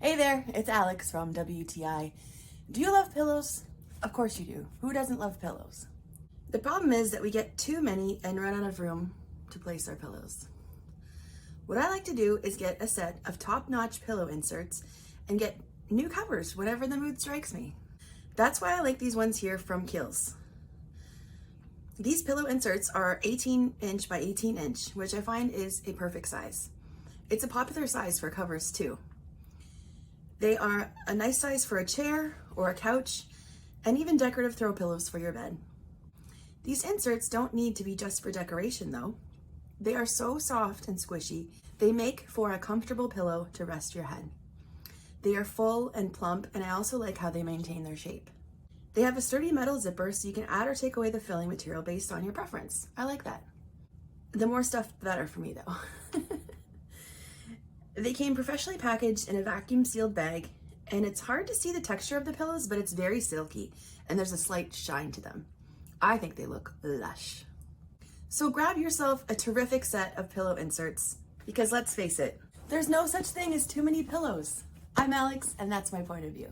Hey there, it's Alex from WTI. Do you love pillows? Of course you do. Who doesn't love pillows? The problem is that we get too many and run out of room to place our pillows. What I like to do is get a set of top-notch pillow inserts and get new covers whenever the mood strikes me. That's why I like these ones here from Qeils. These pillow inserts are 18 inch by 18 inch, which I find is a perfect size. It's a popular size for covers too. They are a nice size for a chair or a couch, and even decorative throw pillows for your bed. These inserts don't need to be just for decoration though. They are so soft and squishy, they make for a comfortable pillow to rest your head. They are full and plump, and I also like how they maintain their shape. They have a sturdy metal zipper so you can add or take away the filling material based on your preference. I like that. The more stuff, the better for me though. They came professionally packaged in a vacuum sealed bag, and it's hard to see the texture of the pillows, but it's very silky and there's a slight shine to them. I think they look lush. So grab yourself a terrific set of pillow inserts, because let's face it, there's no such thing as too many pillows. I'm Alex, and that's my point of view.